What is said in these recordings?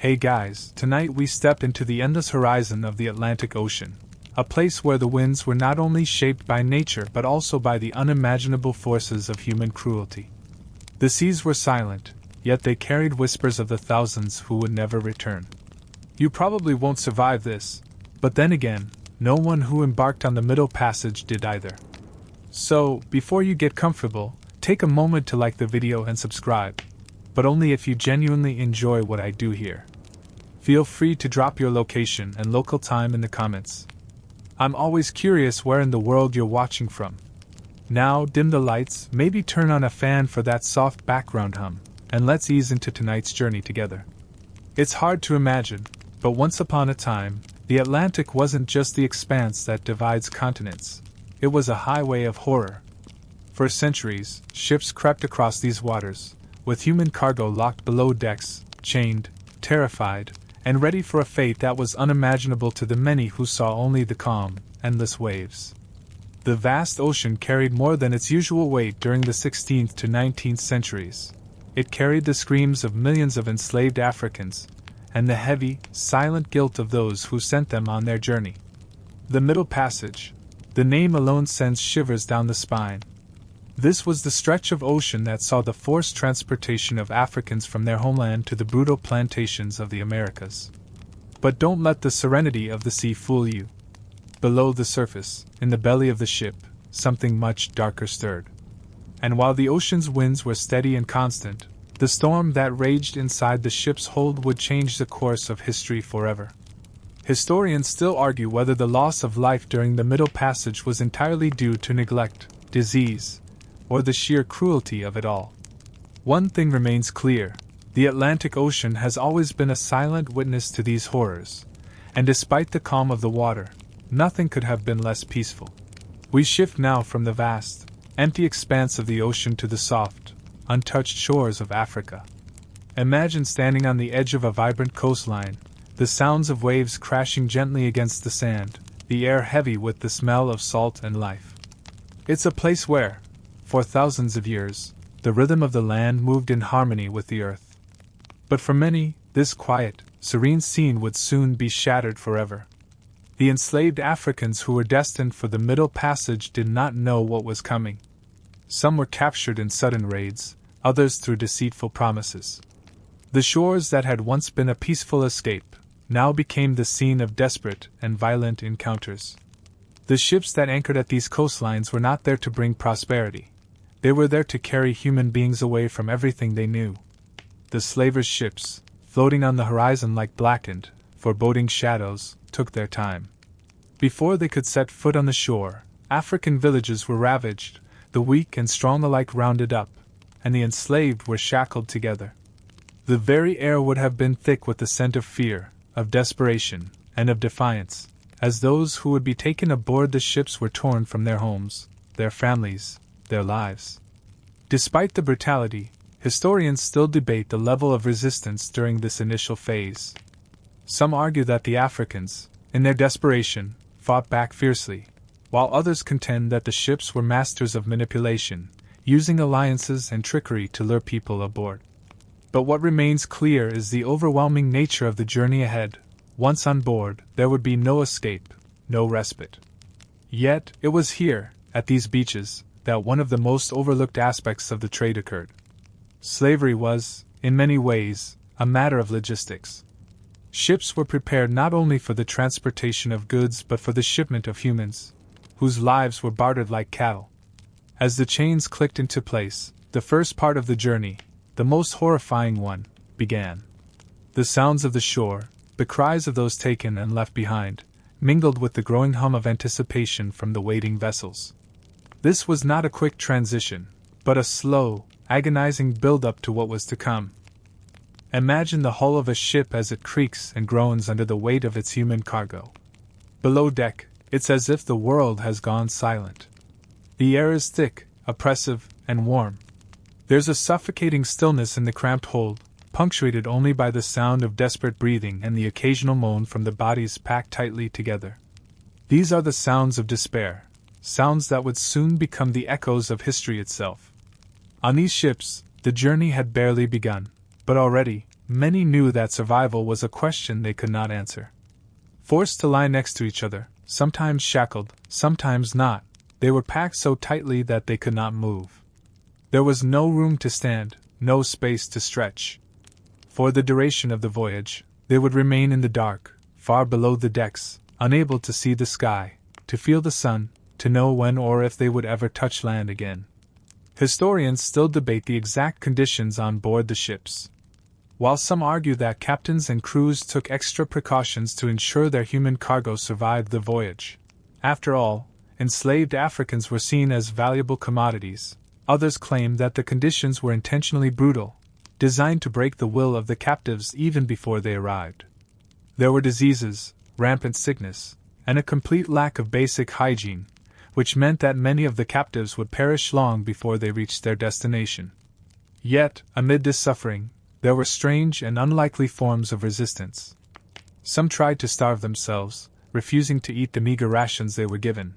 Hey guys, tonight we step into the endless horizon of the Atlantic Ocean, a place where the winds were not only shaped by nature but also by the unimaginable forces of human cruelty. The seas were silent, yet they carried whispers of the thousands who would never return. You probably won't survive this, but then again, no one who embarked on the Middle Passage did either. So, before you get comfortable, take a moment to like the video and subscribe, but only if you genuinely enjoy what I do here. Feel free to drop your location and local time in the comments. I'm always curious where in the world you're watching from. Now, dim the lights, maybe turn on a fan for that soft background hum, and let's ease into tonight's journey together. It's hard to imagine, but once upon a time, the Atlantic wasn't just the expanse that divides continents. It was a highway of horror. For centuries, ships crept across these waters, with human cargo locked below decks, chained, terrified, and ready for a fate that was unimaginable to the many who saw only the calm, endless waves. The vast ocean carried more than its usual weight during the 16th to 19th centuries. It carried the screams of millions of enslaved Africans, and the heavy, silent guilt of those who sent them on their journey. The Middle Passage. The name alone sends shivers down the spine. This was the stretch of ocean that saw the forced transportation of Africans from their homeland to the brutal plantations of the Americas. But don't let the serenity of the sea fool you. Below the surface, in the belly of the ship, something much darker stirred. And while the ocean's winds were steady and constant, the storm that raged inside the ship's hold would change the course of history forever. Historians still argue whether the loss of life during the Middle Passage was entirely due to neglect, disease, or the sheer cruelty of it all. One thing remains clear: the Atlantic Ocean has always been a silent witness to these horrors, and despite the calm of the water, nothing could have been less peaceful. We shift now from the vast, empty expanse of the ocean to the soft, untouched shores of Africa. Imagine standing on the edge of a vibrant coastline, the sounds of waves crashing gently against the sand, the air heavy with the smell of salt and life. It's a place where, for thousands of years, the rhythm of the land moved in harmony with the earth. But for many, this quiet, serene scene would soon be shattered forever. The enslaved Africans who were destined for the Middle Passage did not know what was coming. Some were captured in sudden raids, others through deceitful promises. The shores that had once been a peaceful escape now became the scene of desperate and violent encounters. The ships that anchored at these coastlines were not there to bring prosperity. They were there to carry human beings away from everything they knew. The slavers' ships, floating on the horizon like blackened, foreboding shadows, took their time. Before they could set foot on the shore, African villages were ravaged, the weak and strong alike rounded up, and the enslaved were shackled together. The very air would have been thick with the scent of fear, of desperation, and of defiance, as those who would be taken aboard the ships were torn from their homes, their families, their lives. Despite the brutality, historians still debate the level of resistance during this initial phase. Some argue that the Africans, in their desperation, fought back fiercely, while others contend that the ships were masters of manipulation, using alliances and trickery to lure people aboard. But what remains clear is the overwhelming nature of the journey ahead. Once on board, there would be no escape, no respite. Yet, it was here, at these beaches, that one of the most overlooked aspects of the trade occurred. Slavery was, in many ways, a matter of logistics. Ships were prepared not only for the transportation of goods but for the shipment of humans, whose lives were bartered like cattle. As the chains clicked into place, the first part of the journey, the most horrifying one, began. The sounds of the shore, the cries of those taken and left behind, mingled with the growing hum of anticipation from the waiting vessels. This was not a quick transition, but a slow, agonizing build-up to what was to come. Imagine the hull of a ship as it creaks and groans under the weight of its human cargo. Below deck, it's as if the world has gone silent. The air is thick, oppressive, and warm. There's a suffocating stillness in the cramped hold, punctuated only by the sound of desperate breathing and the occasional moan from the bodies packed tightly together. These are the sounds of despair, sounds that would soon become the echoes of history itself. On these ships, the journey had barely begun, but already, many knew that survival was a question they could not answer. Forced to lie next to each other, sometimes shackled, sometimes not, they were packed so tightly that they could not move. There was no room to stand, no space to stretch. For the duration of the voyage, they would remain in the dark, far below the decks, unable to see the sky, to feel the sun, to know when or if they would ever touch land again. Historians still debate the exact conditions on board the ships. While some argue that captains and crews took extra precautions to ensure their human cargo survived the voyage. After all, enslaved Africans were seen as valuable commodities. Others claim that the conditions were intentionally brutal, designed to break the will of the captives even before they arrived. There were diseases, rampant sickness, and a complete lack of basic hygiene, which meant that many of the captives would perish long before they reached their destination. Yet, amid this suffering, there were strange and unlikely forms of resistance. Some tried to starve themselves, refusing to eat the meager rations they were given.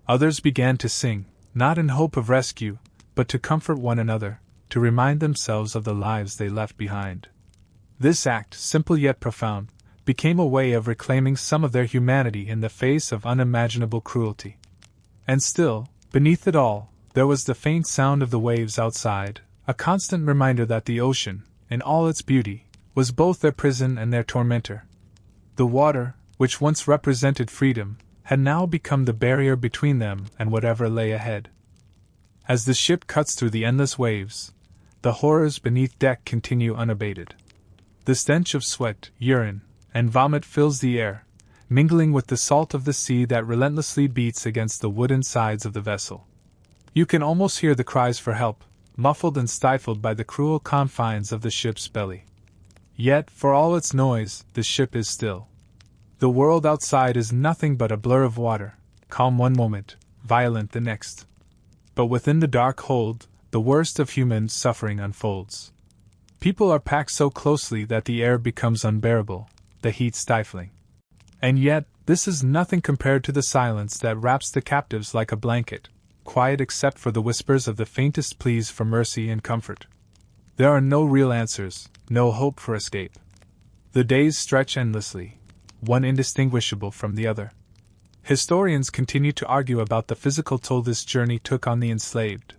Others began to sing, not in hope of rescue, but to comfort one another, to remind themselves of the lives they left behind. This act, simple yet profound, became a way of reclaiming some of their humanity in the face of unimaginable cruelty. And still, beneath it all, there was the faint sound of the waves outside, a constant reminder that the ocean, in all its beauty, was both their prison and their tormentor. The water, which once represented freedom, had now become the barrier between them and whatever lay ahead. As the ship cuts through the endless waves, the horrors beneath deck continue unabated. The stench of sweat, urine, and vomit fills the air, mingling with the salt of the sea that relentlessly beats against the wooden sides of the vessel. You can almost hear the cries for help, muffled and stifled by the cruel confines of the ship's belly. Yet, for all its noise, the ship is still. The world outside is nothing but a blur of water, calm one moment, violent the next. But within the dark hold, the worst of human suffering unfolds. People are packed so closely that the air becomes unbearable, the heat stifling. And yet, this is nothing compared to the silence that wraps the captives like a blanket, quiet except for the whispers of the faintest pleas for mercy and comfort. There are no real answers, no hope for escape. The days stretch endlessly, one indistinguishable from the other. Historians continue to argue about the physical toll this journey took on the enslaved.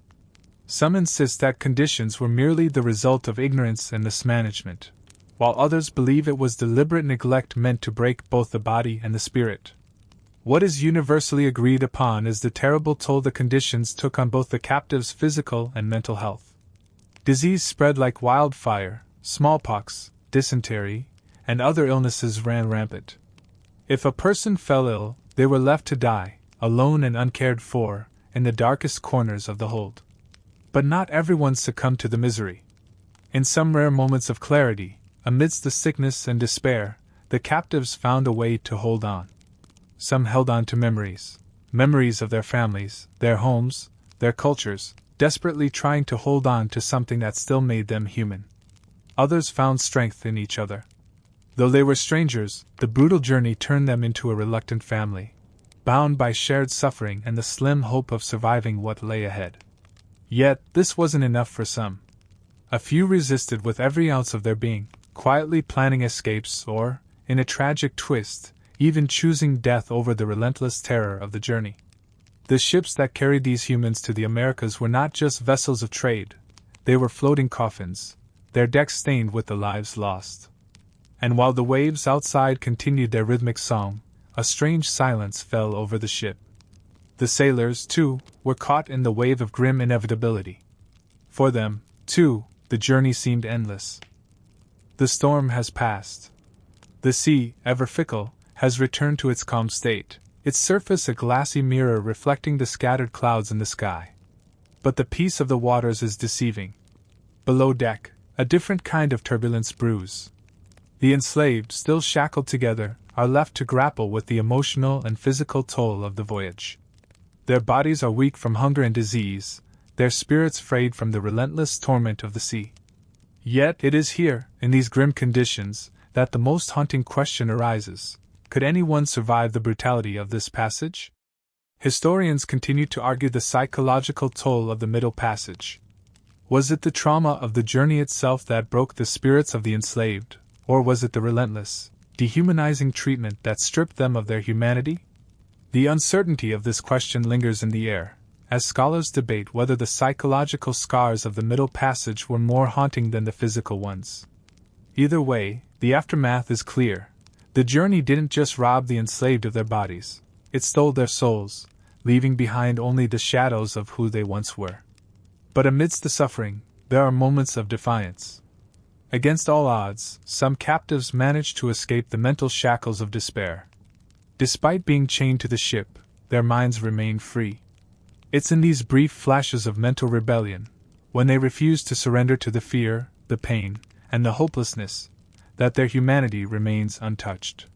Some insist that conditions were merely the result of ignorance and mismanagement, while others believe it was deliberate neglect meant to break both the body and the spirit. What is universally agreed upon is the terrible toll the conditions took on both the captives' physical and mental health. Disease spread like wildfire, smallpox, dysentery, and other illnesses ran rampant. If a person fell ill, they were left to die, alone and uncared for, in the darkest corners of the hold. But not everyone succumbed to the misery. In some rare moments of clarity, amidst the sickness and despair, the captives found a way to hold on. Some held on to memories of their families, their homes, their cultures, desperately trying to hold on to something that still made them human. Others found strength in each other. Though they were strangers, the brutal journey turned them into a reluctant family, bound by shared suffering and the slim hope of surviving what lay ahead. Yet, this wasn't enough for some. A few resisted with every ounce of their being, quietly planning escapes or, in a tragic twist, even choosing death over the relentless terror of the journey. The ships that carried these humans to the Americas were not just vessels of trade, they were floating coffins, their decks stained with the lives lost. And while the waves outside continued their rhythmic song, a strange silence fell over the ship. The sailors, too, were caught in the wave of grim inevitability. For them, too, the journey seemed endless. The storm has passed. The sea, ever fickle, has returned to its calm state, its surface a glassy mirror reflecting the scattered clouds in the sky. But the peace of the waters is deceiving. Below deck, a different kind of turbulence brews. The enslaved, still shackled together, are left to grapple with the emotional and physical toll of the voyage. Their bodies are weak from hunger and disease, their spirits frayed from the relentless torment of the sea. Yet it is here, in these grim conditions, that the most haunting question arises: could anyone survive the brutality of this passage? Historians continue to argue the psychological toll of the Middle Passage. Was it the trauma of the journey itself that broke the spirits of the enslaved, or was it the relentless, dehumanizing treatment that stripped them of their humanity? The uncertainty of this question lingers in the air, as scholars debate whether the psychological scars of the Middle Passage were more haunting than the physical ones. Either way, the aftermath is clear. The journey didn't just rob the enslaved of their bodies, it stole their souls, leaving behind only the shadows of who they once were. But amidst the suffering, there are moments of defiance. Against all odds, some captives manage to escape the mental shackles of despair. Despite being chained to the ship, their minds remain free. It's in these brief flashes of mental rebellion, when they refuse to surrender to the fear, the pain, and the hopelessness, that their humanity remains untouched.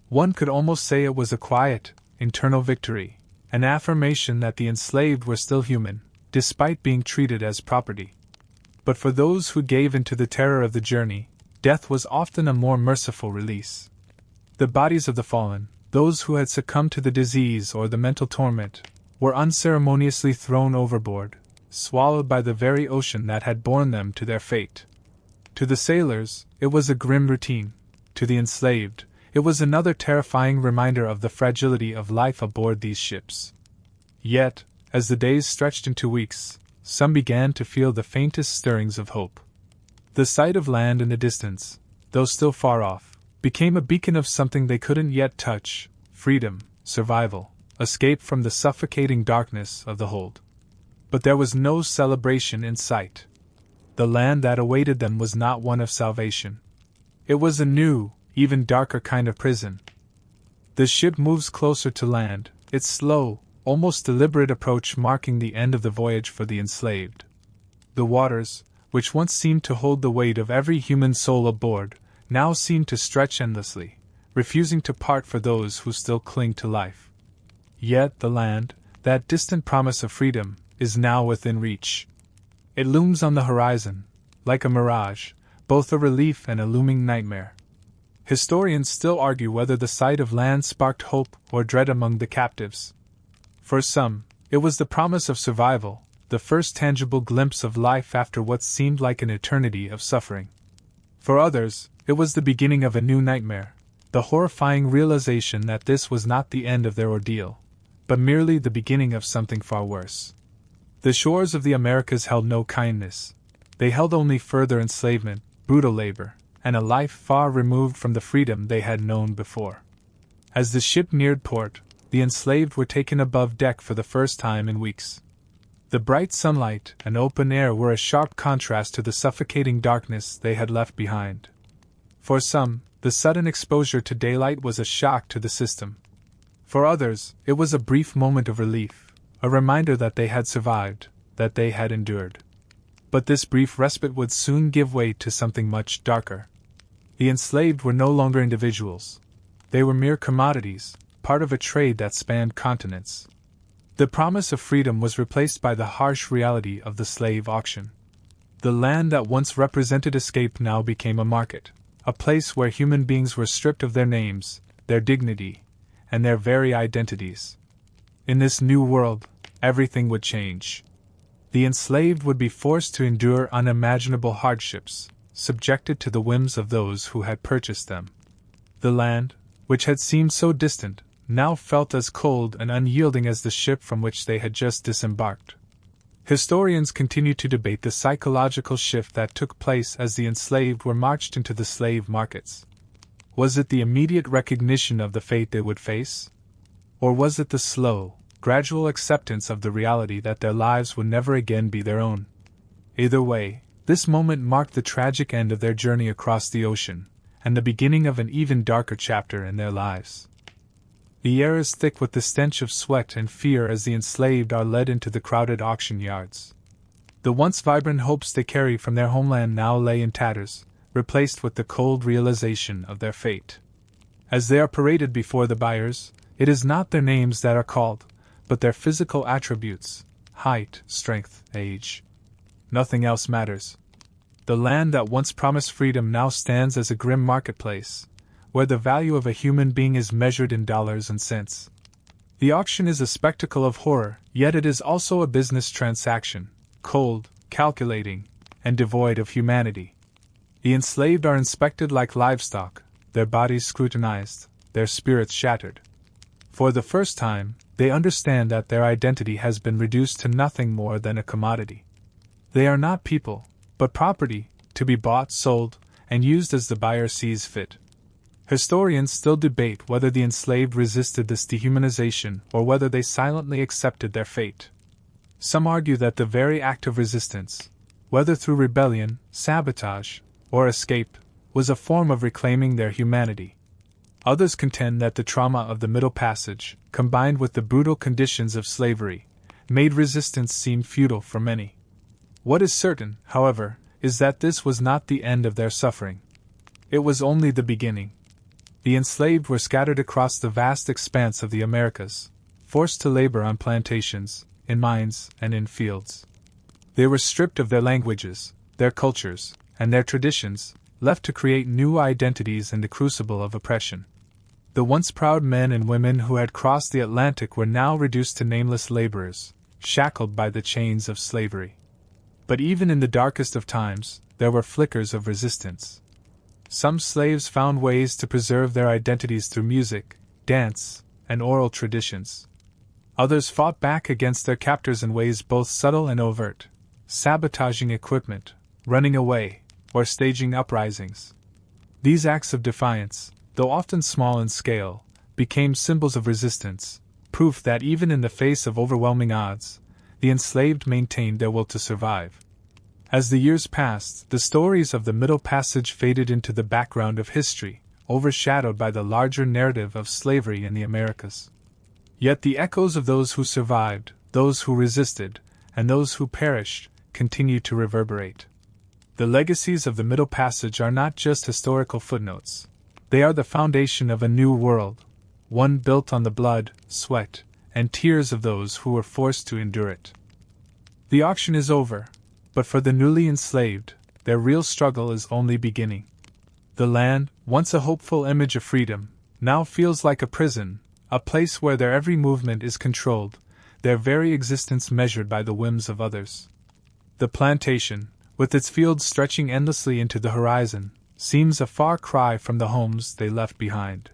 One could almost say it was a quiet, internal victory, an affirmation that the enslaved were still human, despite being treated as property. But for those who gave in to the terror of the journey, death was often a more merciful release. The bodies of the fallen, those who had succumbed to the disease or the mental torment, were unceremoniously thrown overboard, swallowed by the very ocean that had borne them to their fate. To the sailors, it was a grim routine. To the enslaved, it was another terrifying reminder of the fragility of life aboard these ships. Yet, as the days stretched into weeks, some began to feel the faintest stirrings of hope. The sight of land in the distance, though still far off, became a beacon of something they couldn't yet touch: freedom, survival, escape from the suffocating darkness of the hold. But there was no celebration in sight. The land that awaited them was not one of salvation. It was a new, even darker kind of prison. The ship moves closer to land, its slow, almost deliberate approach marking the end of the voyage for the enslaved. The waters, which once seemed to hold the weight of every human soul aboard, now seemed to stretch endlessly, refusing to part for those who still cling to life. Yet the land, that distant promise of freedom, is now within reach. It looms on the horizon, like a mirage, both a relief and a looming nightmare. Historians still argue whether the sight of land sparked hope or dread among the captives. For some, it was the promise of survival, the first tangible glimpse of life after what seemed like an eternity of suffering. For others, it was the beginning of a new nightmare, the horrifying realization that this was not the end of their ordeal, but merely the beginning of something far worse. The shores of the Americas held no kindness. They held only further enslavement, brutal labor, and a life far removed from the freedom they had known before. As the ship neared port, the enslaved were taken above deck for the first time in weeks. The bright sunlight and open air were a sharp contrast to the suffocating darkness they had left behind. For some, the sudden exposure to daylight was a shock to the system. For others, it was a brief moment of relief, a reminder that they had survived, that they had endured. But this brief respite would soon give way to something much darker. The enslaved were no longer individuals. They were mere commodities, part of a trade that spanned continents. The promise of freedom was replaced by the harsh reality of the slave auction. The land that once represented escape now became a market, a place where human beings were stripped of their names, their dignity, and their very identities. In this new world, everything would change. The enslaved would be forced to endure unimaginable hardships, subjected to the whims of those who had purchased them. The land, which had seemed so distant, now felt as cold and unyielding as the ship from which they had just disembarked. Historians continue to debate the psychological shift that took place as the enslaved were marched into the slave markets. Was it the immediate recognition of the fate they would face? Or was it the slow, gradual acceptance of the reality that their lives would never again be their own? Either way, this moment marked the tragic end of their journey across the ocean, and the beginning of an even darker chapter in their lives. The air is thick with the stench of sweat and fear as the enslaved are led into the crowded auction yards. The once vibrant hopes they carried from their homeland now lay in tatters, replaced with the cold realization of their fate. As they are paraded before the buyers, it is not their names that are called, but their physical attributes: height, strength, age. Nothing else matters. The land that once promised freedom now stands as a grim marketplace, where the value of a human being is measured in dollars and cents. The auction is a spectacle of horror, yet it is also a business transaction: cold, calculating, and devoid of humanity. The enslaved are inspected like livestock, their bodies scrutinized, their spirits shattered. For the first time, they understand that their identity has been reduced to nothing more than a commodity. They are not people, but property, to be bought, sold, and used as the buyer sees fit. Historians still debate whether the enslaved resisted this dehumanization or whether they silently accepted their fate. Some argue that the very act of resistance, whether through rebellion, sabotage, or escape, was a form of reclaiming their humanity. Others contend that the trauma of the Middle Passage, combined with the brutal conditions of slavery, made resistance seem futile for many. What is certain, however, is that this was not the end of their suffering. It was only the beginning. The enslaved were scattered across the vast expanse of the Americas, forced to labor on plantations, in mines, and in fields. They were stripped of their languages, their cultures, and their traditions, left to create new identities in the crucible of oppression. The once proud men and women who had crossed the Atlantic were now reduced to nameless laborers, shackled by the chains of slavery. But even in the darkest of times, there were flickers of resistance. Some slaves found ways to preserve their identities through music, dance, and oral traditions. Others fought back against their captors in ways both subtle and overt, sabotaging equipment, running away, or staging uprisings. These acts of defiance, though often small in scale, became symbols of resistance, proof that even in the face of overwhelming odds, the enslaved maintained their will to survive. As the years passed, the stories of the Middle Passage faded into the background of history, overshadowed by the larger narrative of slavery in the Americas. Yet the echoes of those who survived, those who resisted, and those who perished, continue to reverberate. The legacies of the Middle Passage are not just historical footnotes. They are the foundation of a new world, one built on the blood, sweat, and tears of those who were forced to endure it. The auction is over, but for the newly enslaved, their real struggle is only beginning. The land, once a hopeful image of freedom, now feels like a prison, a place where their every movement is controlled, their very existence measured by the whims of others. The plantation, with its fields stretching endlessly into the horizon, seems a far cry from the homes they left behind.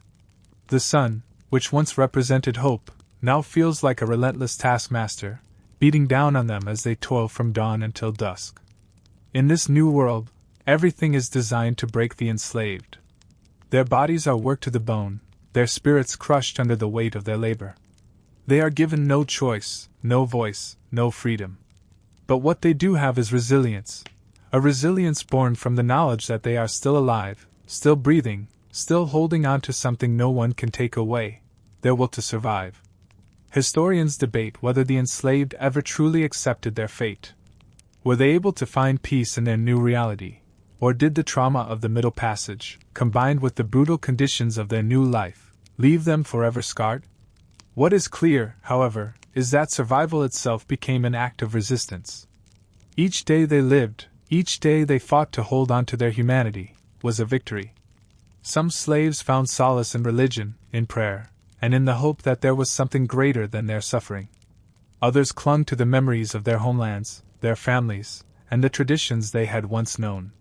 The sun, which once represented hope, now feels like a relentless taskmaster, beating down on them as they toil from dawn until dusk. In this new world, everything is designed to break the enslaved. Their bodies are worked to the bone, their spirits crushed under the weight of their labor. They are given no choice, no voice, no freedom. But what they do have is resilience, a resilience born from the knowledge that they are still alive, still breathing, still holding on to something no one can take away, their will to survive. Historians debate whether the enslaved ever truly accepted their fate. Were they able to find peace in their new reality, or did the trauma of the Middle Passage, combined with the brutal conditions of their new life, leave them forever scarred? What is clear, however, is that survival itself became an act of resistance. Each day they lived, each day they fought to hold on to their humanity, was a victory. Some slaves found solace in religion, in prayer, and in the hope that there was something greater than their suffering. Others clung to the memories of their homelands, their families, and the traditions they had once known.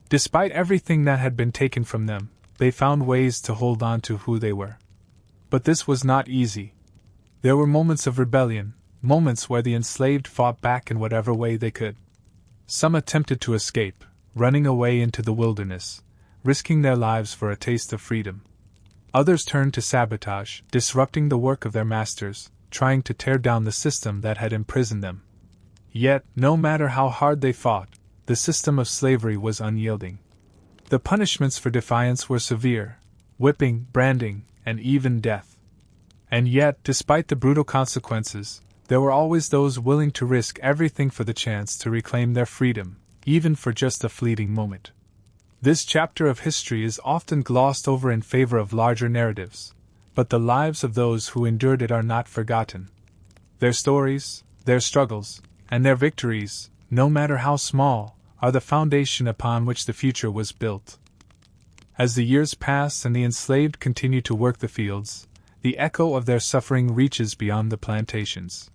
Despite everything that had been taken from them, they found ways to hold on to who they were. But this was not easy. There were moments of rebellion, moments where the enslaved fought back in whatever way they could. Some attempted to escape, running away into the wilderness, risking their lives for a taste of freedom. Others turned to sabotage, disrupting the work of their masters, trying to tear down the system that had imprisoned them. Yet, no matter how hard they fought, the system of slavery was unyielding. The punishments for defiance were severe: whipping, branding, and even death. And yet, despite the brutal consequences, there were always those willing to risk everything for the chance to reclaim their freedom, even for just a fleeting moment. This chapter of history is often glossed over in favor of larger narratives, but the lives of those who endured it are not forgotten. Their stories, their struggles, and their victories, no matter how small, are the foundation upon which the future was built. As the years pass and the enslaved continue to work the fields, the echo of their suffering reaches beyond the plantations.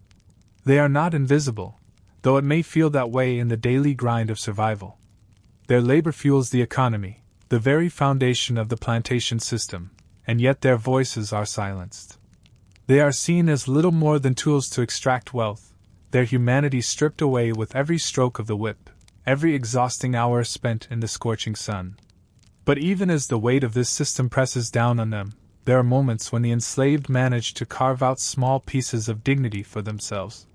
They are not invisible, though it may feel that way in the daily grind of survival. Their labor fuels the economy, the very foundation of the plantation system, and yet their voices are silenced. They are seen as little more than tools to extract wealth, their humanity stripped away with every stroke of the whip, every exhausting hour spent in the scorching sun. But even as the weight of this system presses down on them, there are moments when the enslaved manage to carve out small pieces of dignity for themselves.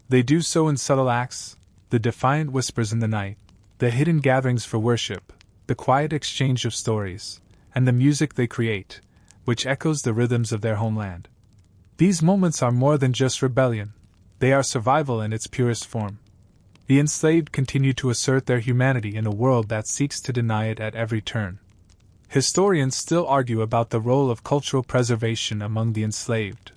They do so in subtle acts, the defiant whispers in the night, the hidden gatherings for worship, the quiet exchange of stories, and the music they create, which echoes the rhythms of their homeland. These moments are more than just rebellion, they are survival in its purest form. The enslaved continue to assert their humanity in a world that seeks to deny it at every turn. Historians still argue about the role of cultural preservation among the enslaved.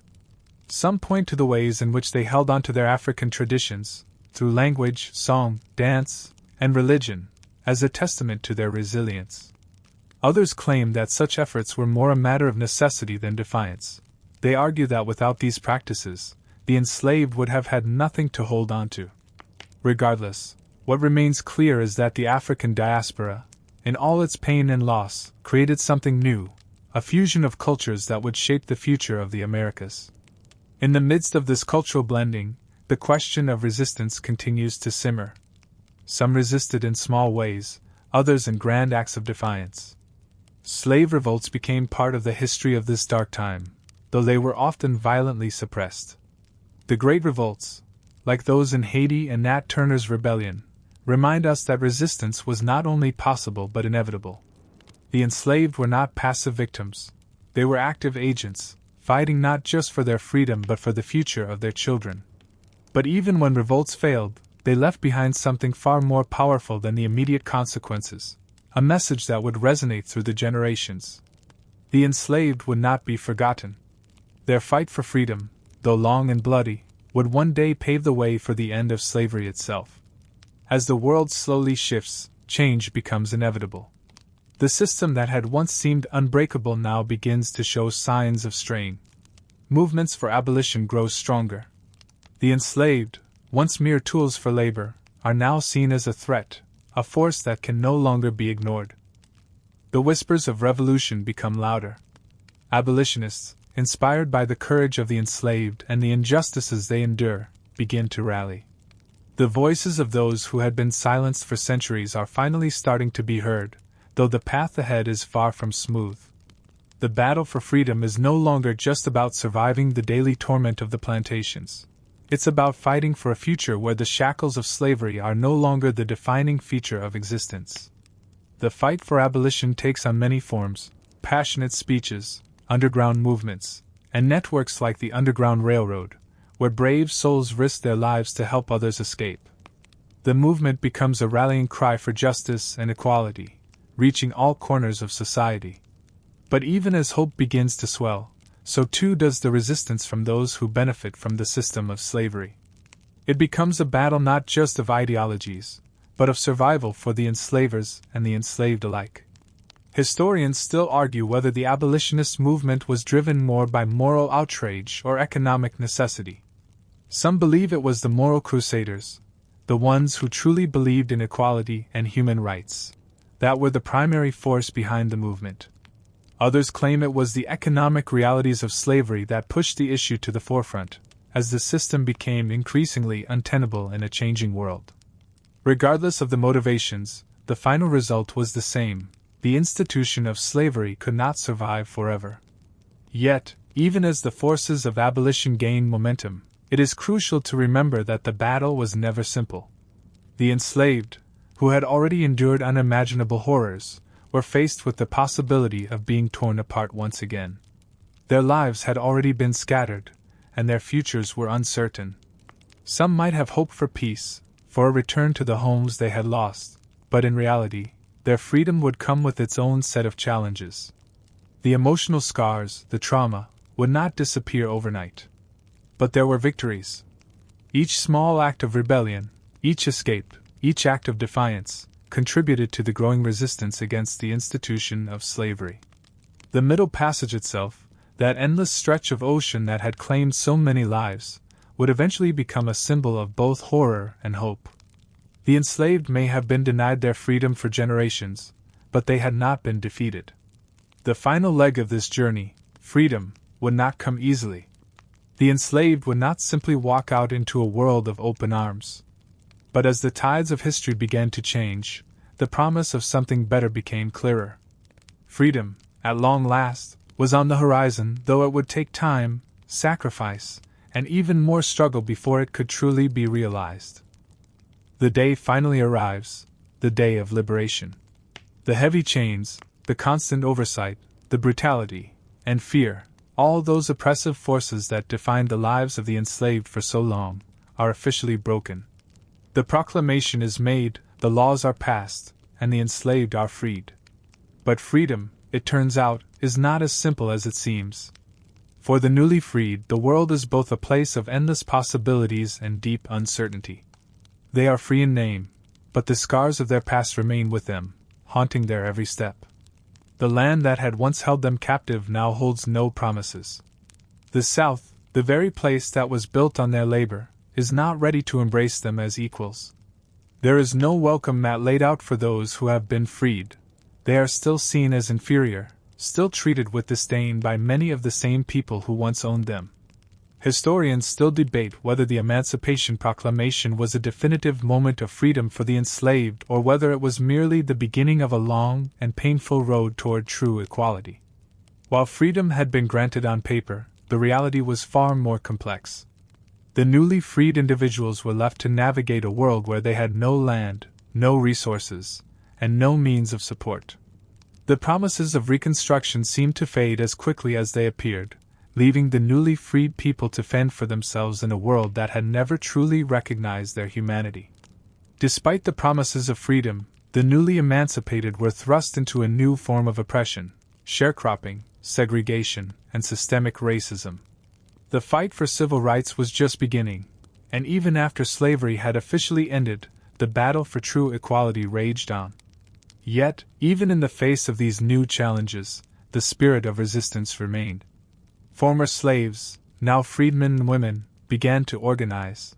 Some point to the ways in which they held on to their African traditions, through language, song, dance, and religion, as a testament to their resilience. Others claim that such efforts were more a matter of necessity than defiance. They argue that without these practices, the enslaved would have had nothing to hold on to. Regardless, what remains clear is that the African diaspora, in all its pain and loss, created something new, a fusion of cultures that would shape the future of the Americas. In the midst of this cultural blending, the question of resistance continues to simmer. Some resisted in small ways, others in grand acts of defiance. Slave revolts became part of the history of this dark time, though they were often violently suppressed. The Great Revolts, like those in Haiti and Nat Turner's Rebellion, remind us that resistance was not only possible but inevitable. The enslaved were not passive victims, they were active agents, fighting not just for their freedom but for the future of their children. But even when revolts failed, they left behind something far more powerful than the immediate consequences, a message that would resonate through the generations. The enslaved would not be forgotten. Their fight for freedom, though long and bloody, would one day pave the way for the end of slavery itself. As the world slowly shifts, change becomes inevitable. The system that had once seemed unbreakable now begins to show signs of strain. Movements for abolition grow stronger. The enslaved, once mere tools for labor, are now seen as a threat, a force that can no longer be ignored. The whispers of revolution become louder. Abolitionists, inspired by the courage of the enslaved and the injustices they endure, begin to rally. The voices of those who had been silenced for centuries are finally starting to be heard, though the path ahead is far from smooth. The battle for freedom is no longer just about surviving the daily torment of the plantations. It's about fighting for a future where the shackles of slavery are no longer the defining feature of existence. The fight for abolition takes on many forms: passionate speeches, underground movements, and networks like the Underground Railroad, where brave souls risk their lives to help others escape. The movement becomes a rallying cry for justice and equality, reaching all corners of society. But even as hope begins to swell, so too does the resistance from those who benefit from the system of slavery. It becomes a battle not just of ideologies, but of survival for the enslavers and the enslaved alike. Historians still argue whether the abolitionist movement was driven more by moral outrage or economic necessity. Some believe it was the moral crusaders, the ones who truly believed in equality and human rights, that were the primary force behind the movement. Others claim it was the economic realities of slavery that pushed the issue to the forefront, as the system became increasingly untenable in a changing world. Regardless of the motivations, the final result was the same: the institution of slavery could not survive forever. Yet, even as the forces of abolition gained momentum, it is crucial to remember that the battle was never simple. The enslaved, who had already endured unimaginable horrors, were faced with the possibility of being torn apart once again. Their lives had already been scattered, and their futures were uncertain. Some might have hoped for peace, for a return to the homes they had lost, but in reality, their freedom would come with its own set of challenges. The emotional scars, the trauma, would not disappear overnight. But there were victories. Each small act of rebellion, each escape, each act of defiance, contributed to the growing resistance against the institution of slavery. The Middle Passage itself, that endless stretch of ocean that had claimed so many lives, would eventually become a symbol of both horror and hope. The enslaved may have been denied their freedom for generations, but they had not been defeated. The final leg of this journey, freedom, would not come easily. The enslaved would not simply walk out into a world of open arms. But as the tides of history began to change, the promise of something better became clearer. Freedom, at long last, was on the horizon, though it would take time, sacrifice, and even more struggle before it could truly be realized. The day finally arrives, the day of liberation. The heavy chains, the constant oversight, the brutality, and fear, all those oppressive forces that defined the lives of the enslaved for so long, are officially broken. The proclamation is made, the laws are passed, and the enslaved are freed. But freedom, it turns out, is not as simple as it seems. For the newly freed, the world is both a place of endless possibilities and deep uncertainty. They are free in name, but the scars of their past remain with them, haunting their every step. The land that had once held them captive now holds no promises. The South, the very place that was built on their labor, is not ready to embrace them as equals. There is no welcome mat laid out for those who have been freed. They are still seen as inferior, still treated with disdain by many of the same people who once owned them. Historians still debate whether the Emancipation Proclamation was a definitive moment of freedom for the enslaved or whether it was merely the beginning of a long and painful road toward true equality. While freedom had been granted on paper, the reality was far more complex. The newly freed individuals were left to navigate a world where they had no land, no resources, and no means of support. The promises of Reconstruction seemed to fade as quickly as they appeared, leaving the newly freed people to fend for themselves in a world that had never truly recognized their humanity. Despite the promises of freedom, the newly emancipated were thrust into a new form of oppression: sharecropping, segregation, and systemic racism. The fight for civil rights was just beginning, and even after slavery had officially ended, the battle for true equality raged on. Yet, even in the face of these new challenges, the spirit of resistance remained. Former slaves, now freedmen and women, began to organize.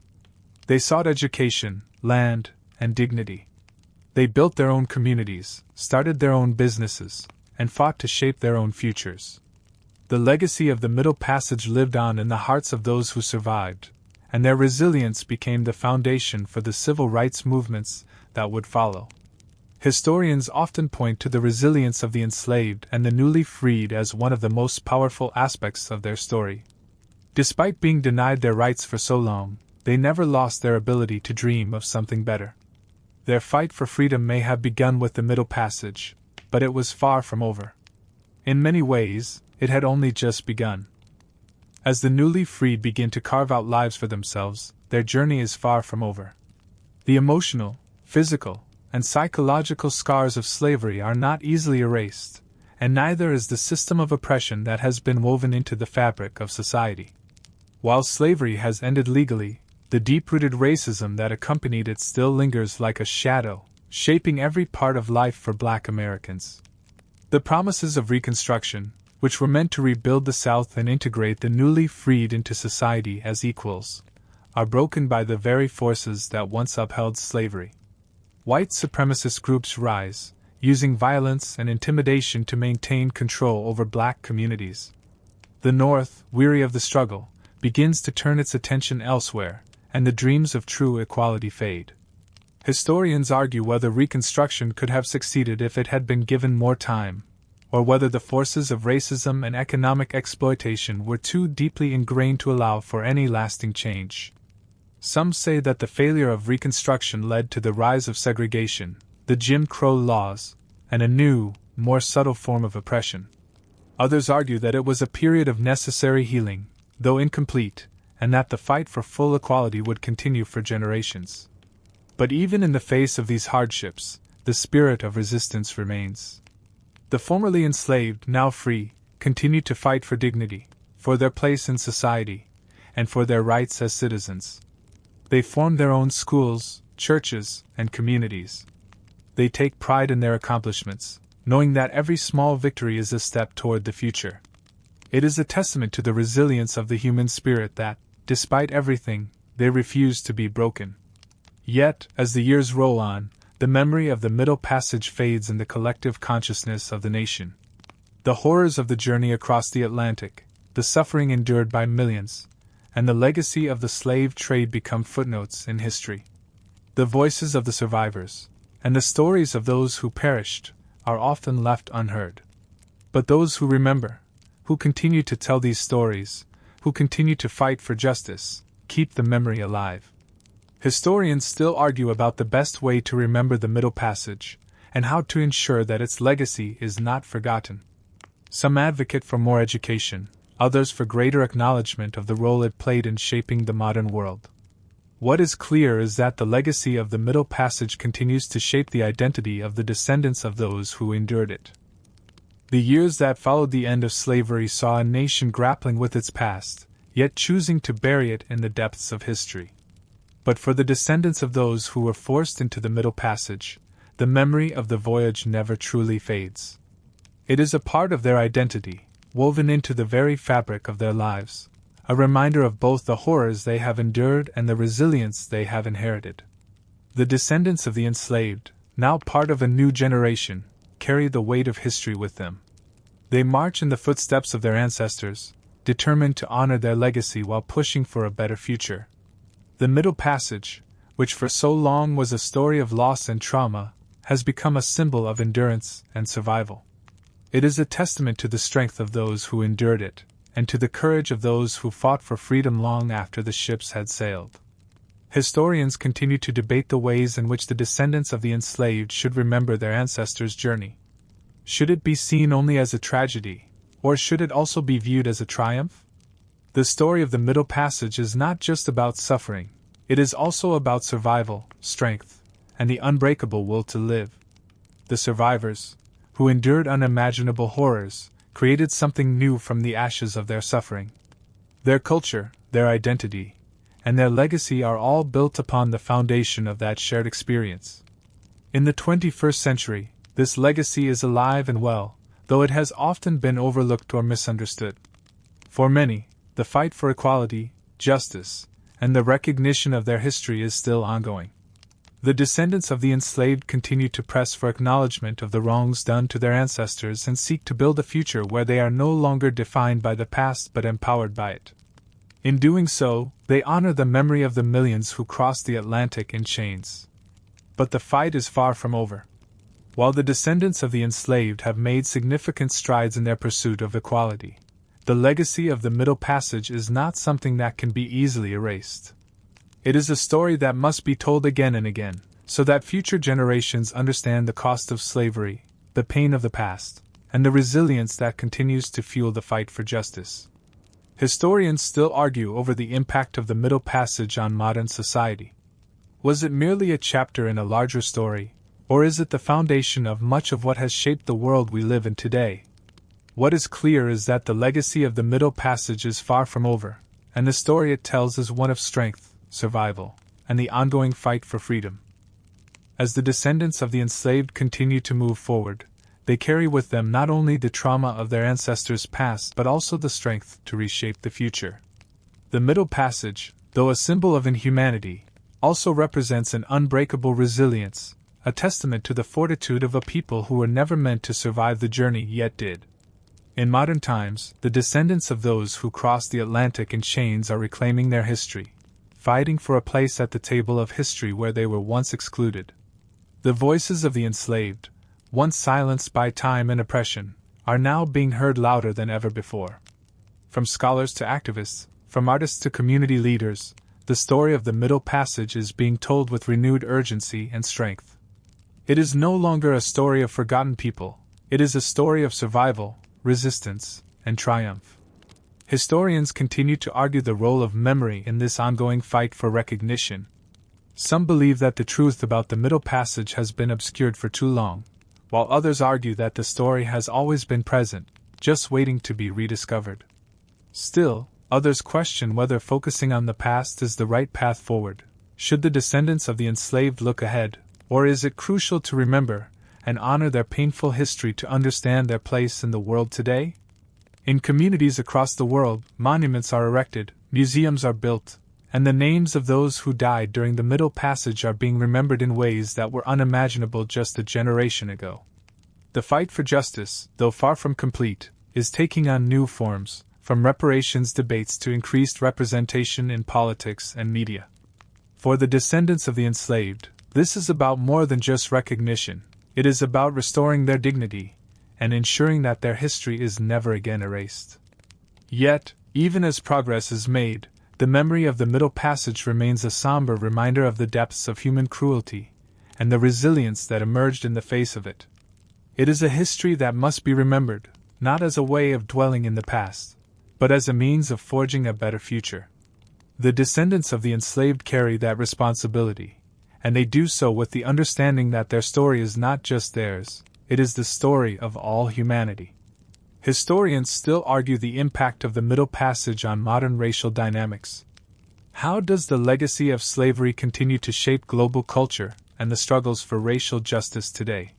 They sought education, land, and dignity. They built their own communities, started their own businesses, and fought to shape their own futures. The legacy of the Middle Passage lived on in the hearts of those who survived, and their resilience became the foundation for the civil rights movements that would follow. Historians often point to the resilience of the enslaved and the newly freed as one of the most powerful aspects of their story. Despite being denied their rights for so long, they never lost their ability to dream of something better. Their fight for freedom may have begun with the Middle Passage, but it was far from over. In many ways, it had only just begun. As the newly freed begin to carve out lives for themselves, their journey is far from over. The emotional, physical, and psychological scars of slavery are not easily erased, and neither is the system of oppression that has been woven into the fabric of society. While slavery has ended legally, the deep-rooted racism that accompanied it still lingers like a shadow, shaping every part of life for Black Americans. The promises of Reconstruction, which were meant to rebuild the South and integrate the newly freed into society as equals, are broken by the very forces that once upheld slavery. White supremacist groups rise, using violence and intimidation to maintain control over Black communities. The North, weary of the struggle, begins to turn its attention elsewhere, and the dreams of true equality fade. Historians argue whether Reconstruction could have succeeded if it had been given more time, or whether the forces of racism and economic exploitation were too deeply ingrained to allow for any lasting change. Some say that the failure of Reconstruction led to the rise of segregation, the Jim Crow laws, and a new, more subtle form of oppression. Others argue that it was a period of necessary healing, though incomplete, and that the fight for full equality would continue for generations. But even in the face of these hardships, the spirit of resistance remains. The formerly enslaved, now free, continue to fight for dignity, for their place in society, and for their rights as citizens. They form their own schools, churches, and communities. They take pride in their accomplishments, knowing that every small victory is a step toward the future. It is a testament to the resilience of the human spirit that, despite everything, they refuse to be broken. Yet, as the years roll on, the memory of the Middle Passage fades in the collective consciousness of the nation. The horrors of the journey across the Atlantic, the suffering endured by millions, and the legacy of the slave trade become footnotes in history. The voices of the survivors, and the stories of those who perished, are often left unheard. But those who remember, who continue to tell these stories, who continue to fight for justice, keep the memory alive. Historians still argue about the best way to remember the Middle Passage, and how to ensure that its legacy is not forgotten. Some advocate for more education, others for greater acknowledgement of the role it played in shaping the modern world. What is clear is that the legacy of the Middle Passage continues to shape the identity of the descendants of those who endured it. The years that followed the end of slavery saw a nation grappling with its past, yet choosing to bury it in the depths of history. But for the descendants of those who were forced into the Middle Passage, the memory of the voyage never truly fades. It is a part of their identity, woven into the very fabric of their lives, a reminder of both the horrors they have endured and the resilience they have inherited. The descendants of the enslaved, now part of a new generation, carry the weight of history with them. They march in the footsteps of their ancestors, determined to honor their legacy while pushing for a better future. The Middle Passage, which for so long was a story of loss and trauma, has become a symbol of endurance and survival. It is a testament to the strength of those who endured it, and to the courage of those who fought for freedom long after the ships had sailed. Historians continue to debate the ways in which the descendants of the enslaved should remember their ancestors' journey. Should it be seen only as a tragedy, or should it also be viewed as a triumph? The story of the Middle Passage is not just about suffering, it is also about survival, strength, and the unbreakable will to live. The survivors, who endured unimaginable horrors, created something new from the ashes of their suffering. Their culture, their identity, and their legacy are all built upon the foundation of that shared experience. In the 21st century, this legacy is alive and well, though it has often been overlooked or misunderstood. For many, the fight for equality, justice, and the recognition of their history is still ongoing. The descendants of the enslaved continue to press for acknowledgement of the wrongs done to their ancestors and seek to build a future where they are no longer defined by the past but empowered by it. In doing so, they honor the memory of the millions who crossed the Atlantic in chains. But the fight is far from over. While the descendants of the enslaved have made significant strides in their pursuit of equality, the legacy of the Middle Passage is not something that can be easily erased. It is a story that must be told again and again, so that future generations understand the cost of slavery, the pain of the past, and the resilience that continues to fuel the fight for justice. Historians still argue over the impact of the Middle Passage on modern society. Was it merely a chapter in a larger story, or is it the foundation of much of what has shaped the world we live in today? What is clear is that the legacy of the Middle Passage is far from over, and the story it tells is one of strength, survival, and the ongoing fight for freedom. As the descendants of the enslaved continue to move forward, they carry with them not only the trauma of their ancestors' past but also the strength to reshape the future. The Middle Passage, though a symbol of inhumanity, also represents an unbreakable resilience, a testament to the fortitude of a people who were never meant to survive the journey yet did. In modern times, the descendants of those who crossed the Atlantic in chains are reclaiming their history, fighting for a place at the table of history where they were once excluded. The voices of the enslaved, once silenced by time and oppression, are now being heard louder than ever before. From scholars to activists, from artists to community leaders, the story of the Middle Passage is being told with renewed urgency and strength. It is no longer a story of forgotten people, it is a story of survival, resistance, and triumph. Historians continue to argue the role of memory in this ongoing fight for recognition. Some believe that the truth about the Middle Passage has been obscured for too long, while others argue that the story has always been present, just waiting to be rediscovered. Still, others question whether focusing on the past is the right path forward. Should the descendants of the enslaved look ahead, or is it crucial to remember and honor their painful history to understand their place in the world today? In communities across the world, monuments are erected, Museums are built, and the names of those who died during the Middle Passage are being remembered in ways that were unimaginable just a generation ago. The fight for justice, though far from complete, is taking on new forms, from reparations debates to increased representation in politics and media. For the descendants of the enslaved, this is about more than just recognition. It is about restoring their dignity and ensuring that their history is never again erased. Yet, even as progress is made, the memory of the Middle Passage remains a somber reminder of the depths of human cruelty and the resilience that emerged in the face of it. It is a history that must be remembered, not as a way of dwelling in the past, but as a means of forging a better future. The descendants of the enslaved carry that responsibility, and they do so with the understanding that their story is not just theirs, it is the story of all humanity. Historians still argue the impact of the Middle Passage on modern racial dynamics. How does the legacy of slavery continue to shape global culture and the struggles for racial justice today?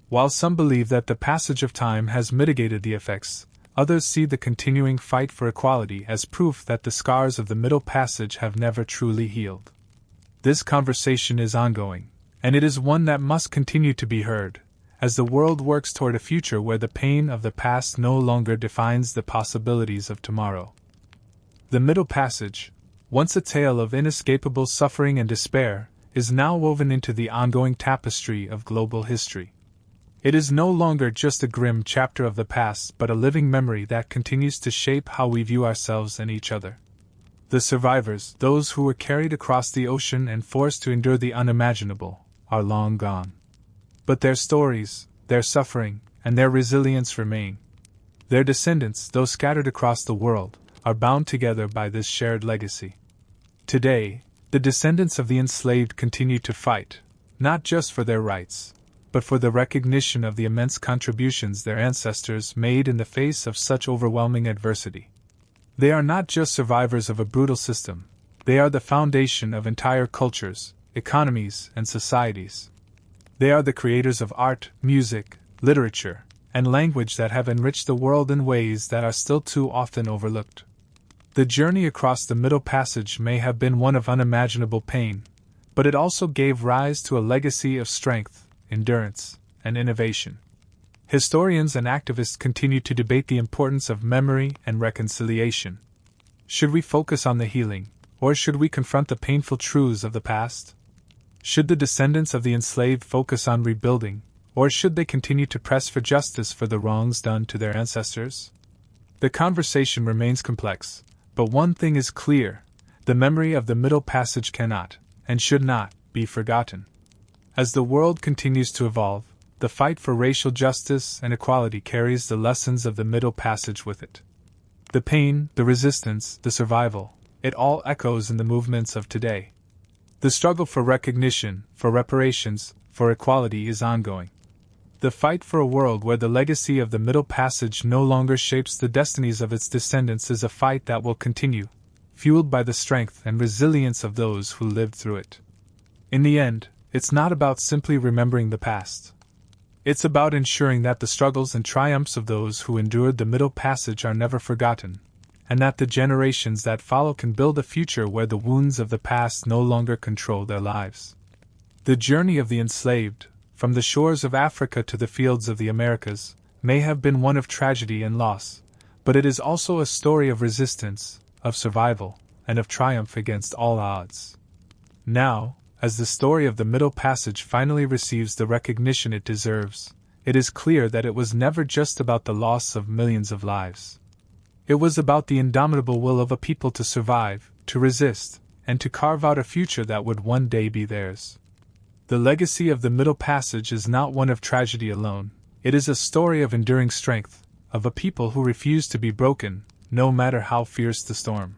While some believe that the passage of time has mitigated the effects, others see the continuing fight for equality as proof that the scars of the Middle Passage have never truly healed. This conversation is ongoing, and it is one that must continue to be heard, as the world works toward a future where the pain of the past no longer defines the possibilities of tomorrow. The Middle Passage, once a tale of inescapable suffering and despair, is now woven into the ongoing tapestry of global history. It is no longer just a grim chapter of the past but a living memory that continues to shape how we view ourselves and each other. The survivors, those who were carried across the ocean and forced to endure the unimaginable, are long gone. But their stories, their suffering, and their resilience remain. Their descendants, though scattered across the world, are bound together by this shared legacy. Today, the descendants of the enslaved continue to fight, not just for their rights, but for the recognition of the immense contributions their ancestors made in the face of such overwhelming adversity. They are not just survivors of a brutal system, they are the foundation of entire cultures, economies, and societies. They are the creators of art, music, literature, and language that have enriched the world in ways that are still too often overlooked. The journey across the Middle Passage may have been one of unimaginable pain, but it also gave rise to a legacy of strength, endurance, and innovation. Historians and activists continue to debate the importance of memory and reconciliation. Should we focus on the healing, or should we confront the painful truths of the past? Should the descendants of the enslaved focus on rebuilding, or should they continue to press for justice for the wrongs done to their ancestors? The conversation remains complex, but one thing is clear: the memory of the Middle Passage cannot, and should not, be forgotten. As the world continues to evolve, the fight for racial justice and equality carries the lessons of the Middle Passage with it. The pain, the resistance, the survival, it all echoes in the movements of today. The struggle for recognition, for reparations, for equality is ongoing. The fight for a world where the legacy of the Middle Passage no longer shapes the destinies of its descendants is a fight that will continue, fueled by the strength and resilience of those who lived through it. In the end, it's not about simply remembering the past. It's about ensuring that the struggles and triumphs of those who endured the Middle Passage are never forgotten, and that the generations that follow can build a future where the wounds of the past no longer control their lives. The journey of the enslaved, from the shores of Africa to the fields of the Americas, may have been one of tragedy and loss, but it is also a story of resistance, of survival, and of triumph against all odds. Now, as the story of the Middle Passage finally receives the recognition it deserves, it is clear that it was never just about the loss of millions of lives. It was about the indomitable will of a people to survive, to resist, and to carve out a future that would one day be theirs. The legacy of the Middle Passage is not one of tragedy alone, it is a story of enduring strength, of a people who refuse to be broken, no matter how fierce the storm.